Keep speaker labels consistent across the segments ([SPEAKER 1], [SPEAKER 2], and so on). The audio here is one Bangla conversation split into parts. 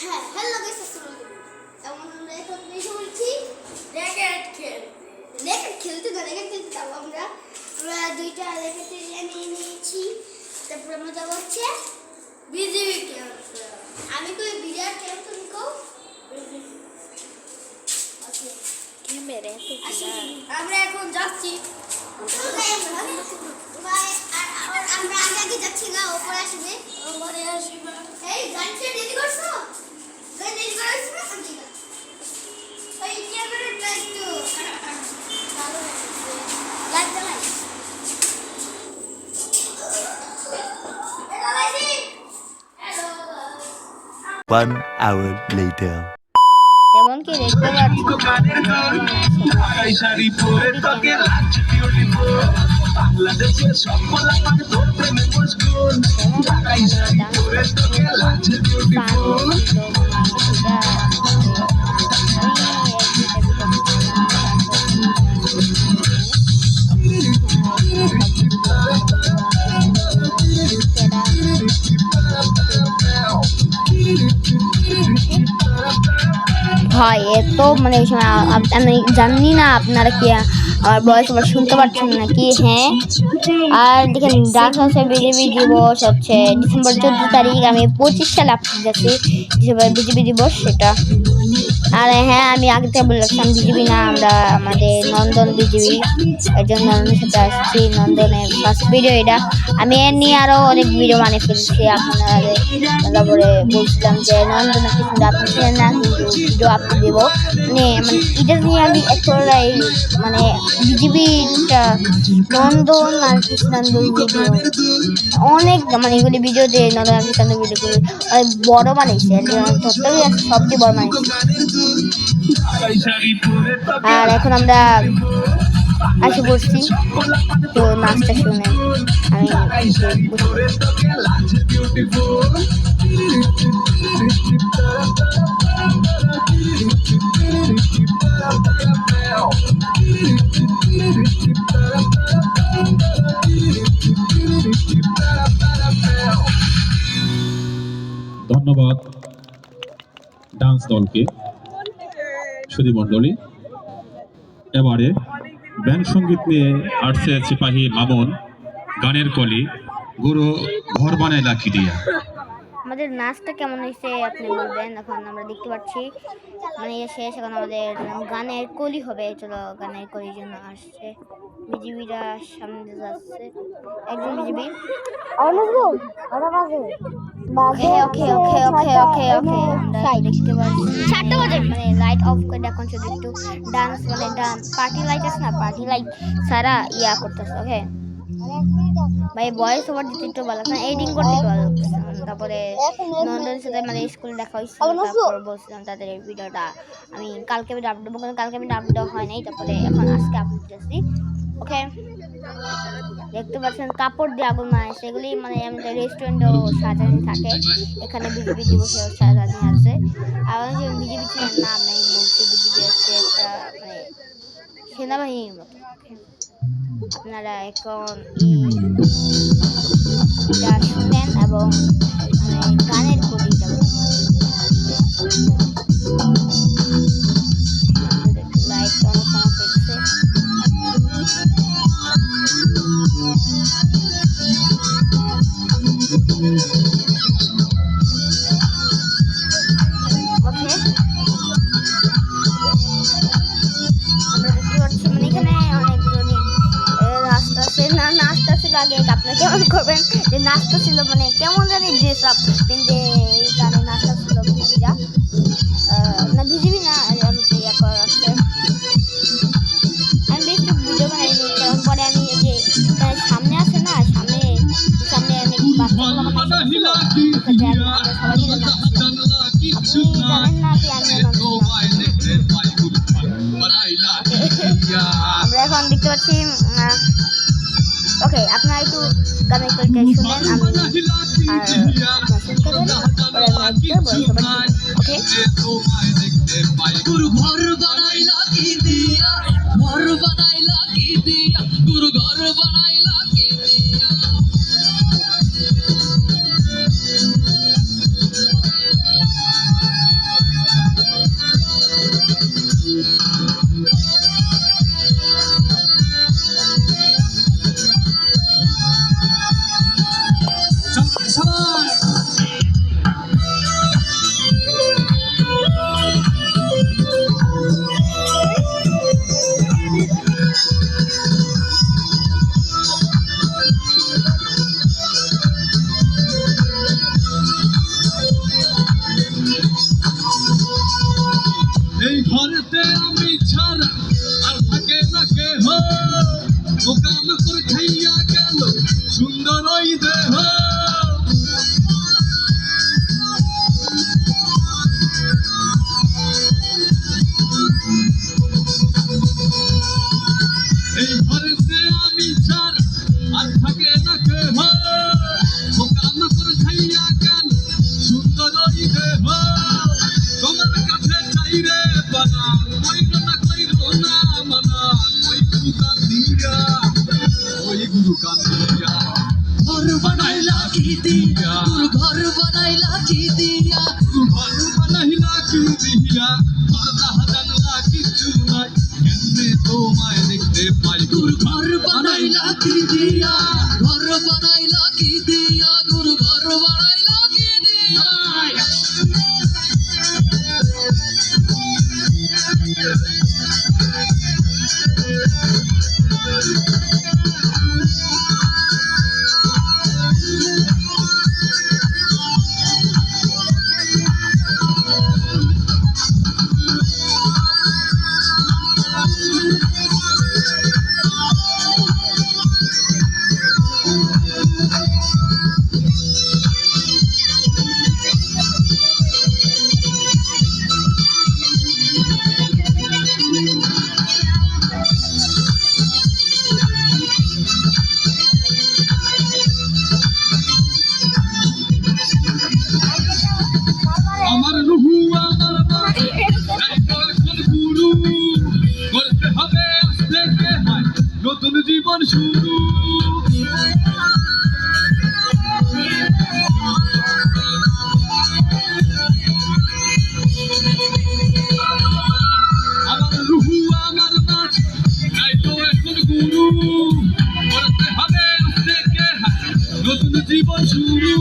[SPEAKER 1] হ্যাঁ, হ্যালো গাইস, আসসালামু আলাইকুম। আমরা এখন বেশি বলছি র্যাকেট খেলতে যাবো আমরা দুইটা র্যাকেট নিয়ে নিয়েছি। তারপর আমরা যাবো হচ্ছে বিজিবি ক্যাম্প। আমি কই বিরাট ক্যাম্প তুমি কো ওকে ক্যামেরা আমরা এখন যাচ্ছি। আমরা আগে যাচ্ছি না, উপরে আসবে এই গানটা রেডি করছো? গান রেডি করছো না? ঠিক আছে ওই ক্যামেরা লাইট তো ভালো লাইট জ্বালাই এটা লাইট হ্যালো
[SPEAKER 2] 1 hour later.
[SPEAKER 3] যেমন কি দেখতে পাচ্ছি
[SPEAKER 4] বাংলাদেশের সফল আমার প্রেমে মশগুল ঢাকাই শাড়ি পরে তোকে লাগছে বিউটিফুল
[SPEAKER 3] ভাই এত মানে আমি জানি না আপনারা কি আমার বয়স আবার শুনতে পাচ্ছেন নাকি। হ্যাঁ, আর দেখেন ডান্স হচ্ছে বিজেপি দিবস হচ্ছে ডিসেম্বর 14 তারিখ। আমি 25 সালে আপনি যাচ্ছি বিজেপি দিবস সেটা। আর হ্যাঁ, আমি আগে থেকে বলে রাখছি আমি বিজেপি না, আমরা আমাদের নন্দন বিজেপি। এর জন্য নন্দনের সাথে আসছি। নন্দনের ফার্স্ট ভিডিও এটা। আমি এর নিয়ে আরও অনেক ভিডিও বানিয়ে ফেলছি। আপনাদের তারপরে বলছিলাম যে নন্দনের কিছু আপনি ছিলেন না, কিন্তু ভিডিও আপনি দেবো মানে এটা নিয়ে আমি এতটাই মানে বিজেপিটা নন্দন আর কৃষ্ণান্দন ভিডিও অনেক মানে এগুলি ভিডিও যে নন্দন আর কৃষ্ণান্দন ভিডিওগুলো অনেক বড় বানিয়েছে। সবচেয়ে বড় বানিয়েছে। আর এখন আমরা এসে বসছি, তো নাচটা শুনে
[SPEAKER 5] ধন্যবাদ ডান্স দলকে, সুধী মণ্ডলী। এবারে ব্যান্ড সঙ্গীত নিয়ে আসছে সিপাহী মামুন, গানের কলি, গুরু ঘর বানায় লাখি দিয়া।
[SPEAKER 3] আমাদের নাচটা কেমন হয়েছে আপনি বলবেন। এখন আমরা দেখতে পাচ্ছি মানে শেষ, এখন আমাদের গানের কলি হবে। চলো গানের কলির জন্য আসছে বিজিবিরা সামনে যাচ্ছে। একজন বিজিবি দেখতে পাচ্ছি মানে লাইট অফ করে এখন শুধু একটু ডান্স মানে পার্টি লাইট আছে না, পার্টি লাইট সারা ইয়া করতেছে। ওকে ভাই, ভয়েস ওভার দিতে একটু ভালো না, এডিটিং করতে একটু ভালো। তারপরে নন্দনের সাথে মানে স্কুল দেখা হয়েছিল, তারপর বলছিলাম তাদের এই ভিডিওটা আমি কালকে আপলোড দেবো, কিন্তু কালকে আপলোড দেওয়া হয় নাই। তারপরে এখন আজকে আপলোড দিচ্ছি। ওকে, দেখতে পাচ্ছেন কাপড় দিয়ে আগুন মানে সেগুলি মানে আমাদের রেস্টুরেন্টও সাজানো থাকে। এখানে বিজেপি দিবসেও সাজানো আছে। আর বিজেপি ছিলেন না, আমি বলছি বিজেপি হচ্ছে একটা মানে সেনাবাহিনীর মতো। আপনারা এখন শুনেন এবং গানের কলিটা লাইট অনেক সমস্যা হচ্ছে। আগে আপনারা কেমন করবেন যে নাচটা ছিল মানে কেমন জানি ড্রেস আপ কিন্তু এই গানে নাচটা ছিল বিজিবিরা না, বিজিবি না, আমি ইয়া করা আছে। আমি বেশ ভিডিও বানাই নি, কারণ পরে আমি যে সামনে আছে না, সামনে অনেক বাচ্চাগুলো সবাই মিলে নাচছিলাম। আপনি জানেন না কি আমি আমরা এখন দেখতে পাচ্ছি। ওকে, আপনারা একটু গানের কলিটা শুনেন, আমি আর শুনতে দেন। ওকে, গুরু ঘর বানাইলা কি দিয়া, ঘর বানাইলা কি দিয়া, গুরু ঘর বানাইলা কি দিয়া।
[SPEAKER 4] কি দিয়া ঘর বানাইলা কি দিয়া দরজা জানলা কিছু নাই কেমনে তোমায় দেখতে পাই গুরু ঘর বানাইলা কি দিয়া ঘর বানাইলা কি দিয়া গুরু ঘর বানাইলা কি দিয়া আমার রুহু আমার মাঝে এখন গুরু করতে হবে আজ থেকে হয় নতুন জীবন শুরু আমার রুহু আমার মাঝে এখন গুরু করতে হবে আজ থেকে হয় নতুন জীবন শুরু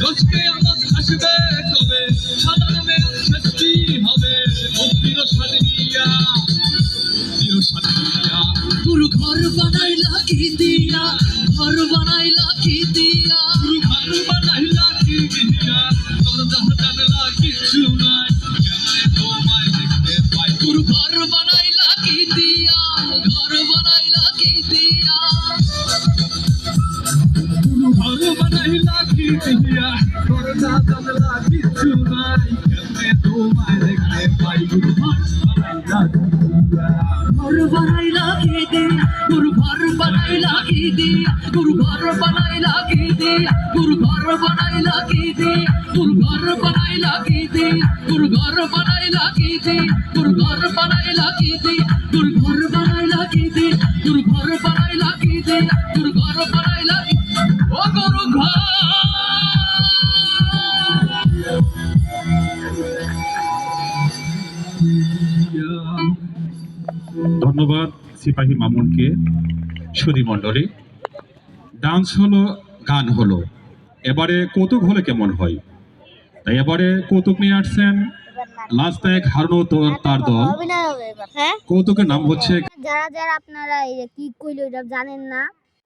[SPEAKER 4] রোজকে আমার আসবে তবে সাধারণ মেয়াদ শেষটি হবে চির সাদিয়া গুরু ঘর বানাইলা কি দিয়া ঘর বানাইলা কি দিয়া গুরু ঘর বানাইলা কি দিয়া দরজা জানলা কিছু নাই কেমনে তোমায় দেখতে পাই গুরু ঘর বানাইলা কি দিয়া ঘর বানাইলা কি দিয়া ঘর বানাইলা কি দিয়া দরজা জানলা কিছু নাই কেমনে তোমায় দেখতে পাই গুরু ঘর বানাইলা কি দিয়া ঘর বানাইলা কি দিয়া গুরু ঘর বানাইলা কি দিয়া গুরু ঘর বানাইলা কি দিয়া গুরু ঘর বানাইলা কি দিয়া গুরু ঘর বানাইলা কি দিয়া গুরু ঘর বানাইলা কি দিয়া গুরু ঘর বানাইলা কি দিয়া গুরু ঘর বানাইলা কি দিয়া গুরু ঘর বানাইলা কি ও গুরু ঘর
[SPEAKER 5] ধন্যবাদ সিপাহী মামুনকে। সুধী মণ্ডলী, ডান্স হলো, গান হলো, এবারে কৌতুক হলে কেমন হয়? তাই এবারে কৌতুক নিয়ে আসছেন লাস্ট এক হারুন তার দল।
[SPEAKER 3] হ্যাঁ,
[SPEAKER 5] কৌতুকের নাম হচ্ছে
[SPEAKER 3] যারা যারা আপনারা এই যে কি কইলো এটা জানেন না,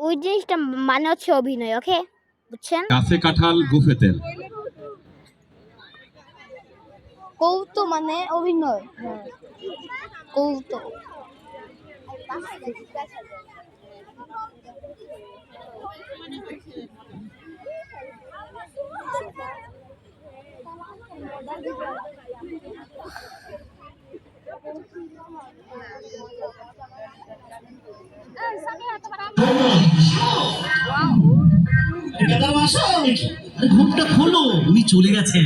[SPEAKER 3] ওই জিনিসটা মানে হচ্ছে অভিনয়। ওকে, বুঝছেন?
[SPEAKER 5] গাছে কাঁঠাল গুফে তেল।
[SPEAKER 3] কৌতো মানে অভিনয়। কৌতো
[SPEAKER 6] ঘুমটা খোলো, উনি চলে গেছেন।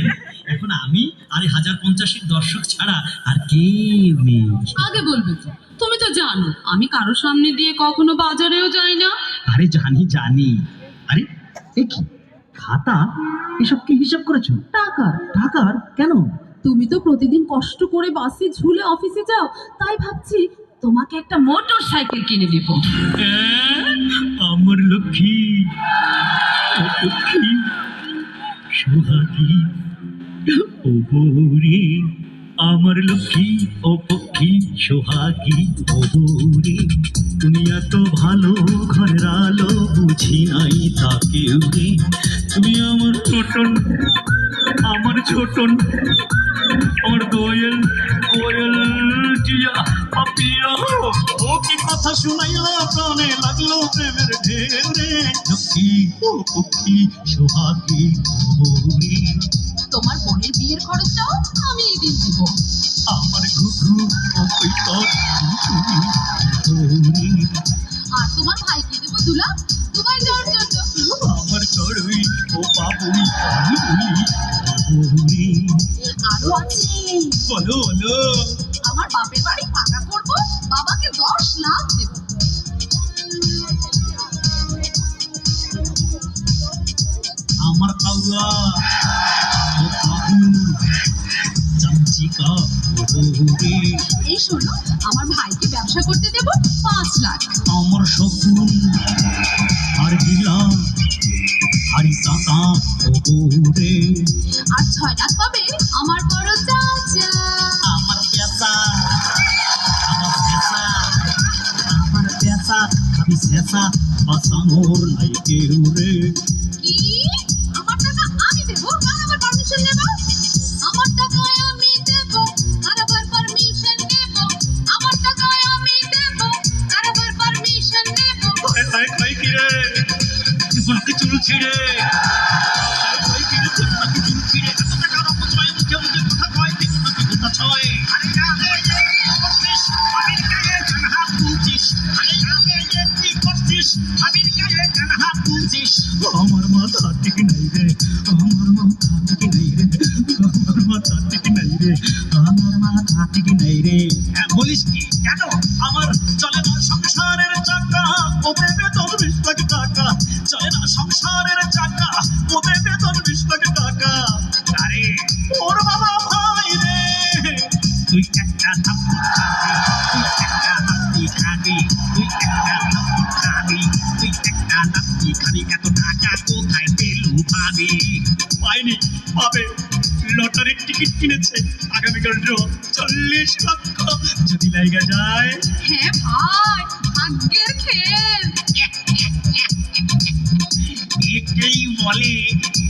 [SPEAKER 6] এখন আমি আর 1050 দর্শক ছাড়া আর কেউ নেই।
[SPEAKER 7] আগে বলবে তো, তুমি তো জানো আমি কারো সামনে দিয়ে কখনো বাজারেও যাই না।
[SPEAKER 6] আরে জানি জানি। আরে এ কি খাতা, এসব কি হিসাব করেছো? টাকার কেন?
[SPEAKER 7] তুমি তো প্রতিদিন কষ্ট করে বাসে ঝুলে অফিসে যাও, তাই ভাবছি তোমাকে একটা মোটর সাইকেল কিনে দেব।
[SPEAKER 6] আমার লক্ষ্মী, ও লক্ষ্মী সোহাগী, ও বৌরে আমার লক্ষ্মী, ও পক্ষী সোহাগী, ও বৌরে তুমি এত ভালো ঘরের আলো বুঝি নাই তাকেও রে। তুমি আমার ছোটন, আমার ছোটন, আমার দোয়েল কোয়েল জিয়া পাপিয়া। ও কি কথা শুনাইলা প্রাণে লাগলো প্রেমের ঢেউ রে। লক্ষ্মী ও পক্ষী সোহাগী, ও বৌরে
[SPEAKER 7] তোমার বোনের বিয়ের খরচটাও আমি দিন দিব।
[SPEAKER 6] আমার ঘুঘু ও কৈতর তুমি বৌরে।
[SPEAKER 7] আর তোমার ভাইকে দেবো দুলা দুবাই যাওয়ার জন্য।
[SPEAKER 6] আমার চড়ুই ও বাবুই বৌরে।
[SPEAKER 7] আরো আছে,
[SPEAKER 6] বলো বলো।
[SPEAKER 7] আমার বাপের বাড়ি পাকা করবো, বাবাকে 10 লাখ দেবো।
[SPEAKER 6] আমার আল্লাহ বৌরে
[SPEAKER 7] এই শোনো, আমার ভাইকে ব্যবসা করতে দেব 5 লাখ।
[SPEAKER 6] আমার শকুন আর দিলাম হারি চাচা ও বৌরে
[SPEAKER 7] আর 6 লাখ পাবে আমার বড় চাচা।
[SPEAKER 6] আমার পেঁচা আমার পেঁচা আমার পেঁচা আমি শেষা বাঁচানোর নাই কেউ রে
[SPEAKER 7] কি? আমার টাকা আমি দেব, কার আবার পারমিশন নেব? আমার টাকায় আমি দেব, কার আবার পারমিশন নেব? আমার টাকায় আমি দেব, কার আবার পারমিশন নেব?
[SPEAKER 6] কই কি রে জীবনকে চুল ছিঁড়ে কই কি রে জীবনকে চুল ছিঁড়ে এত টাকার অপচয় মুখে মুখে কথা কয় জীবনকে কথা ছয় আরে আরে করছিস আমেরিকায় জানহা তুলছিস আরে আরে কি করছিস আমেরিকায় জানহা তুলছিস আমার মাথা ঠিক নাই রে আমার মাথা ঠিক নাই রে আমার মাথা ঠিক নাই রে আমার মাথা ঠিক নাই রে বলিস কি কেন আমার চলে না সংসারের চাকা ওতে বেতন 20 লাখ টাকা চলে না সংসারের চাকা ওতে বেতন 20 লাখ টাকা আরে ওর বাবা ভাই রে তুই একটা থাপ্পড় খাবি তুই একটা থাপ্পড় খাবি তুই একটা লাত্তি খাবি এত টাকা কোথায় পেলু ভাবি পাইনি পাবে লটারির টিকিট কিনেছে আগামীকাল ড্র 40 লক্ষ যদি লাইগা যায়
[SPEAKER 7] হ্যাঁ ভাই, ভাগ্যের খেল।
[SPEAKER 6] একেই বলে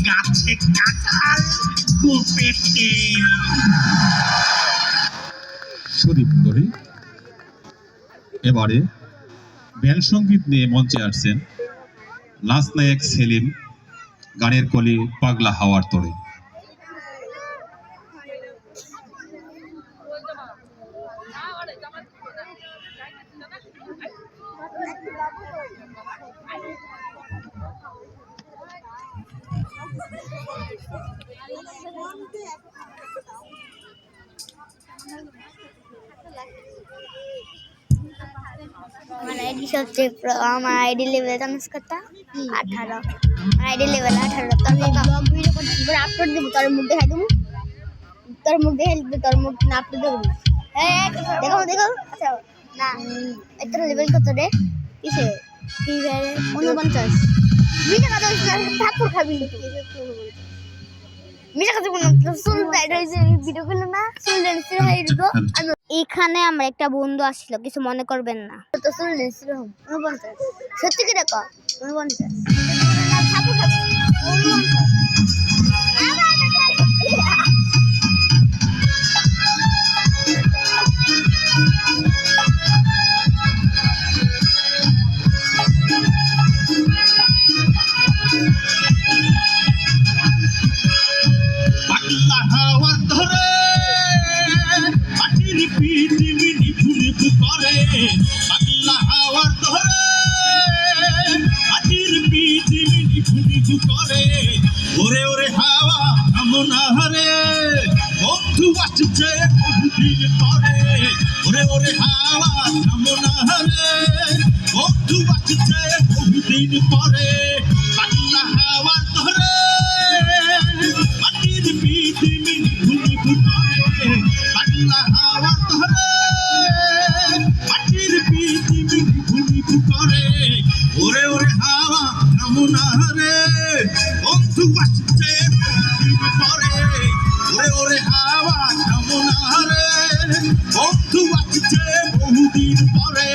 [SPEAKER 6] গাছে কাঁঠাল গোপে তেল
[SPEAKER 5] সুদী মণ্ডলী, এবারে ব্যান্ড সঙ্গীত নিয়ে মঞ্চে আসছেন নাচ নায়ক সেলিম, গানের কলি পাগলা হাওয়ার তোড়ে।
[SPEAKER 3] আমার আইডি সবচেয়ে আমার আইডি লেভেল জানিস কত? 18। আমার আইডি লেভেল 18। তো আমি ব্লগ ভিডিও করছি, পরে আপলোড দেবো, তোর মুখ দেখাই দেবো, তোর মুখ দেখাই দিবি, তোর মুখ না আপলোড দেবো। দেখো দেখো, আচ্ছা না তোর লেভেল কত রে? কিসে ফ্রি ফায়ারে 49। মিটা কথা ঠাকুর খাবি মিটা কথা কোনো চুল টাইট হয়েছে ভিডিও করলো না চুল ডেন্সির হয়ে দিত। এখানে আমার একটা বন্ধু আসছিল, কিছু মনে করবেন না। তো চুল ডেন্সির 49 সত্যি কি দেখো 49 ঠাকুর খাবি 49।
[SPEAKER 6] পাগলা হাওয়ার ধরে পাটির পৃথিবী নিভু নিভু করে পাগলা হাওয়ার ধরে পাটির পৃথিবী নিভু নিভু করে ওরে ওরে হাওয়া কামনা হরে বন্ধু আসছে বহুদিন পরে ওরে ওরে হাওয়া কামনা হরে বন্ধু আসছে বহুদিন পরে পাগলা হাওয়ার ধরে পাটির পৃথিবী নিভু নিভু করে পাগলা হাওয়া ধরে পাটির পৃথিবী নিভু নিভু করে ওরে ওরে হাওয়া কামনা হরে বন্ধু আসছে বহুদিন পরে ওরে ওরে হাওয়া কামনা হরে বন্ধু আসছে বহুদিন পরে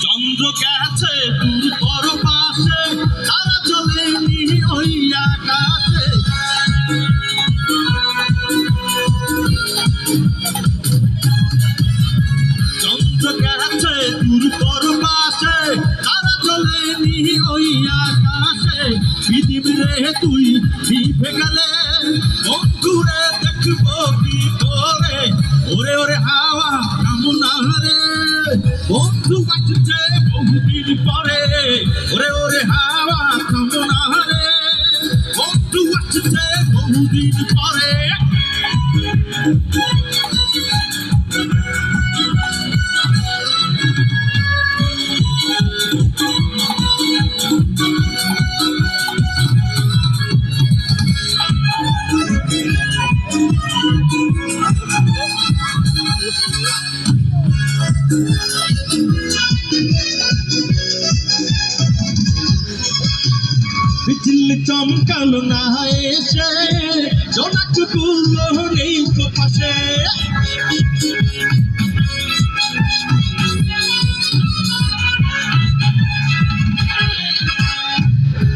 [SPEAKER 6] চন্দ্র গেছে দূর পর পাশে তারা চলেনি ওই আকাশে চন্দ্র গেছে দূর পর পাশে তারা চলেনি ওই আকাশে পৃথিবী রে তুই নিভে গেলে বন্ধুরে দেখবো কি করে ওরে ওরে হাওয়া কামনা রে বন্ধু আসছে বহুদিন পরে ওরে ওরে হাওয়া থামো না রে বন্ধু আসছে বহুদিন পরে বিজলি চমকালো না এসে জোনাক গুলো নেই তো পাশে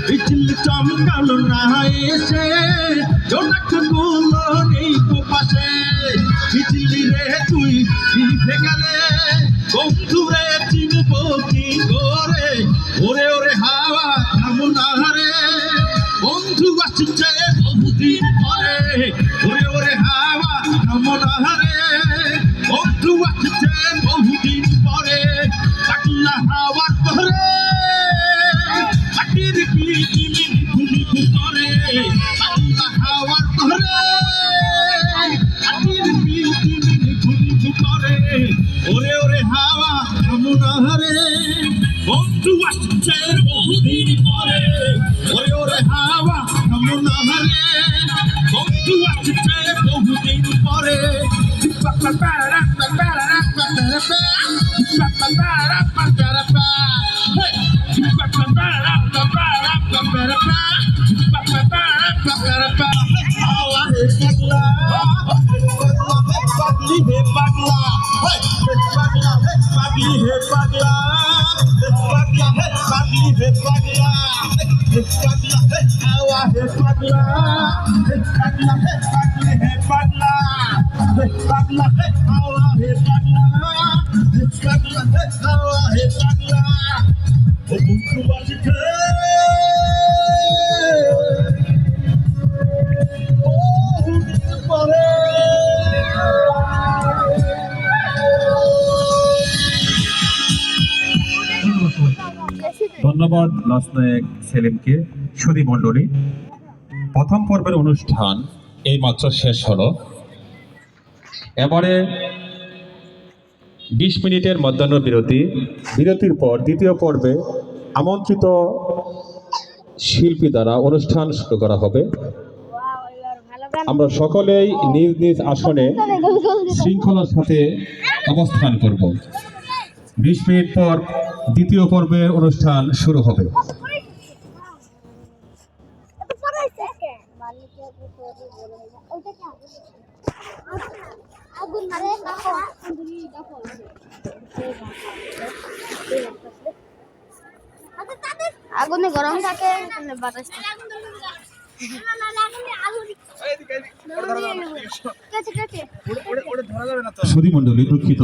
[SPEAKER 6] বিজলি চমকালো না এসে জোনাক গুলো নেই তো পাশে বিজলি রে তুই ভিজে গেলে বন্ধু রে চিনবো কি করে ওরে ওরে হাওয়া থামো না রে বন্ধু আসছে বহুদিন পরে ওরে ওরে হাওয়া থামো না রে বন্ধু আসছে বহুদিন পরে পাগলা হাওয়া ধরে মাটির কি চিনি ভুলি করে পাগলা হাওয়া ধরে মাটির কি চিনি ভুলি করে ওরে ওরে হাওয়া থামো না রে বন্ধু আসছে বহুদিন পরে ওরে ওরে হাওয়া থামো না রে বন্ধু আসছে বহুদিন পরে
[SPEAKER 5] ধন্যবাদ নায়ক সেলিমকে। সুধী মণ্ডলী, প্রথম পর্বের অনুষ্ঠান এইমাত্র শেষ হলো। এবারে 20 মিনিটের মধ্যাহ্ন বিরতির পর দ্বিতীয় পর্বে আমন্ত্রিত শিল্পী দ্বারা অনুষ্ঠান শুরু করা হবে। আমরা সকলেই নিজ নিজ আসনে শৃঙ্খলার সাথে অবস্থান করব। 20 মিনিট পর দ্বিতীয় পর্বের অনুষ্ঠান শুরু হবে।
[SPEAKER 3] আগুনে গরম থাকে, বাতাস থাকে।
[SPEAKER 5] সুধী মণ্ডলী, দুঃখিত,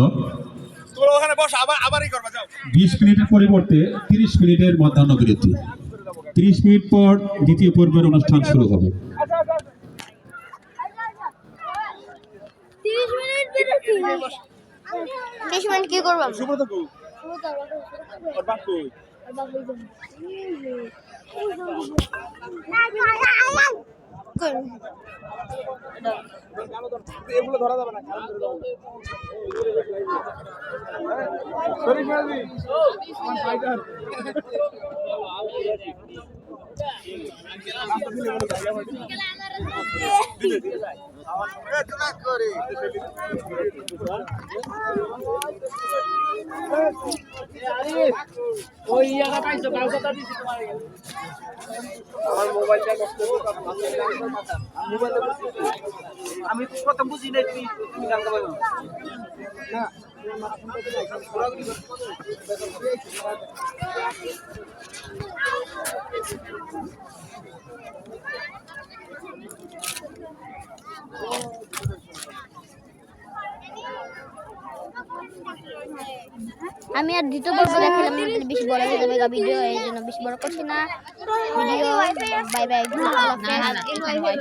[SPEAKER 5] 20 মিনিটের পরিবর্তে 30 মিনিটের মধ্যাহ্ন বিরতি। 30 মিনিট পর দ্বিতীয় পর্বের অনুষ্ঠান শুরু হবে।
[SPEAKER 3] 20 মিনিট কি করবো?
[SPEAKER 6] এগুলো ধরা যাবে না। আমি প্রথম বুঝি নাই তুমি জানতে পারো না।
[SPEAKER 3] আমি আর দ্বিতীয় পর্ব দেখালাম, বেশি বড় হয়ে যাবে ভিডিও, এই জন্য বেশি বড় করছি না ভিডিও। Bye bye.